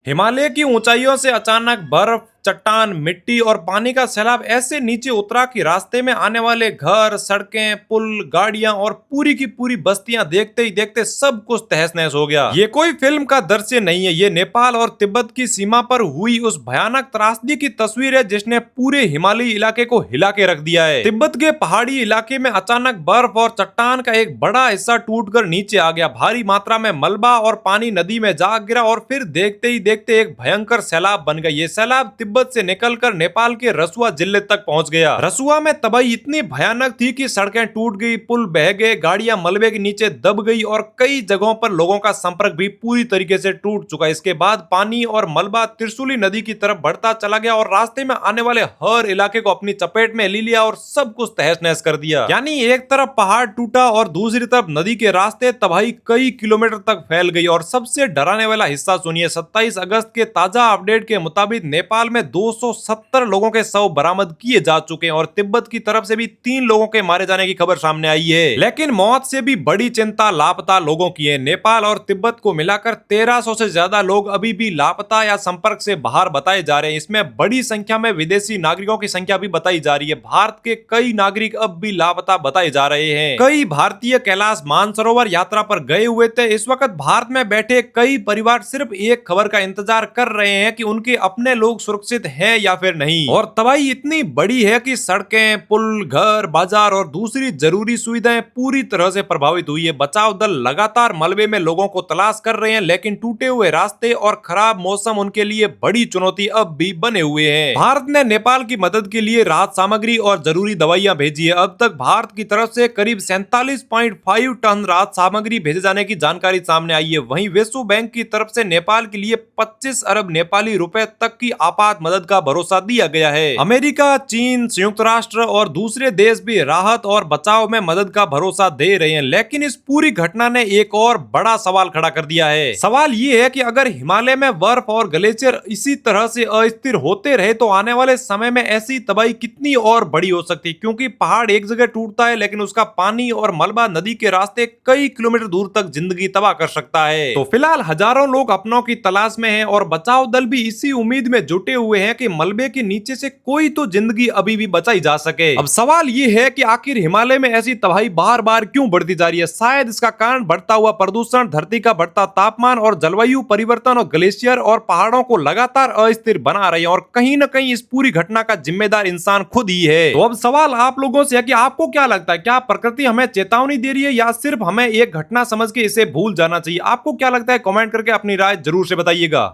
हिमालय की ऊंचाइयों से अचानक बर्फ, चट्टान, मिट्टी और पानी का सैलाब ऐसे नीचे उतरा कि रास्ते में आने वाले घर, सड़कें, पुल, गाड़ियां और पूरी की पूरी बस्तियां देखते ही देखते सब कुछ तहस नहस हो गया। ये कोई फिल्म का दृश्य नहीं है, ये नेपाल और तिब्बत की सीमा पर हुई उस भयानक त्रासदी की तस्वीर है जिसने पूरे हिमालयी इलाके को हिला के रख दिया है। तिब्बत के पहाड़ी इलाके में अचानक बर्फ और चट्टान का एक बड़ा हिस्सा टूटकर नीचे आ गया। भारी मात्रा में मलबा और पानी नदी में जा गिरा और फिर देखते ही देखते एक भयंकर सैलाब बन गया। ये सैलाब तिब्बत से निकलकर नेपाल के रसुआ जिले तक पहुंच गया। रसुआ में तबाही इतनी भयानक थी कि सड़कें टूट गई, पुल बह गए, गाड़ियां मलबे के नीचे दब गई और कई जगहों पर लोगों का संपर्क भी पूरी तरीके से टूट चुका। इसके बाद पानी और मलबा त्रिशूली नदी की तरफ बढ़ता चला गया और रास्ते में आने वाले हर इलाके को अपनी चपेट में ले लिया और सब कुछ तहस नहस कर दिया। यानी एक तरफ पहाड़ टूटा और दूसरी तरफ नदी के रास्ते तबाही कई किलोमीटर तक फैल गई। और सबसे डराने वाला हिस्सा सुनिए, 27 अगस्त के ताजा अपडेट के मुताबिक नेपाल में 270 लोगों के शव बरामद किए जा चुके हैं और तिब्बत की तरफ से भी 3 लोगों के मारे जाने की खबर सामने आई है। लेकिन मौत से भी बड़ी चिंता लापता लोगों की है। नेपाल और तिब्बत को मिलाकर 1300 से ज्यादा लोग अभी भी लापता या संपर्क से बाहर बताए जा रहे हैं। इसमें बड़ी संख्या में विदेशी नागरिकों की संख्या भी बताई जा रही है। भारत के कई नागरिक अब भी लापता बताए जा रहे हैं। कई भारतीय कैलाश मानसरोवर यात्रा पर गए हुए थे। इस वक्त भारत में बैठे कई परिवार सिर्फ एक खबर का इंतजार कर रहे हैं कि उनके अपने लोग सुरक्षित हैं या फिर नहीं। और तबाही इतनी बड़ी है कि सड़कें, पुल, घर, बाजार और दूसरी जरूरी सुविधाएं पूरी तरह से प्रभावित हुई है। बचाव दल लगातार मलबे में लोगों को तलाश कर रहे हैं, लेकिन टूटे हुए रास्ते और खराब मौसम उनके लिए बड़ी चुनौती अब भी बने हुए हैं। भारत ने नेपाल की मदद के लिए राहत सामग्री और जरूरी दवाइयां भेजी है। अब तक भारत की तरफ से करीब 47.5 टन राहत सामग्री भेजे जाने की जानकारी सामने आई है। वहीं विश्व बैंक की तरफ से नेपाल के लिए 25 अरब नेपाली रुपए तक की आपात मदद का भरोसा दिया गया है। अमेरिका, चीन, संयुक्त राष्ट्र और दूसरे देश भी राहत और बचाव में मदद का भरोसा दे रहे हैं। लेकिन इस पूरी घटना ने एक और बड़ा सवाल खड़ा कर दिया है। सवाल ये है कि अगर हिमालय में बर्फ और ग्लेशियर इसी तरह से अस्थिर होते रहे तो आने वाले समय में ऐसी तबाही कितनी और बड़ी हो सकती है। क्योंकि पहाड़ एक जगह टूटता है लेकिन उसका पानी और मलबा नदी के रास्ते कई किलोमीटर दूर तक जिंदगी तबाह कर सकता है। तो फिलहाल हजारों लोग अपनों की तलाश में हैं और बचाव दल भी इसी उम्मीद में जुटे हुए हैं कि मलबे के नीचे से कोई तो जिंदगी अभी भी बचाई जा सके। अब सवाल ये है कि आखिर हिमालय में ऐसी तबाही बार बार क्यों बढ़ती जा रही है। शायद इसका कारण बढ़ता हुआ प्रदूषण, धरती का बढ़ता तापमान और जलवायु परिवर्तन और ग्लेशियर और पहाड़ों को लगातार अस्थिर बना रहे हैं। और कहीं न कहीं इस पूरी घटना का जिम्मेदार इंसान खुद ही है। तो अब सवाल आप लोगों से है कि आपको क्या लगता है, क्या प्रकृति हमें चेतावनी दे रही है या सिर्फ हमें एक घटना समझ के इसे भूल जाना चाहिए। आपको क्या लगता है, कमेंट करके अपनी राय जरूर से बताइएगा।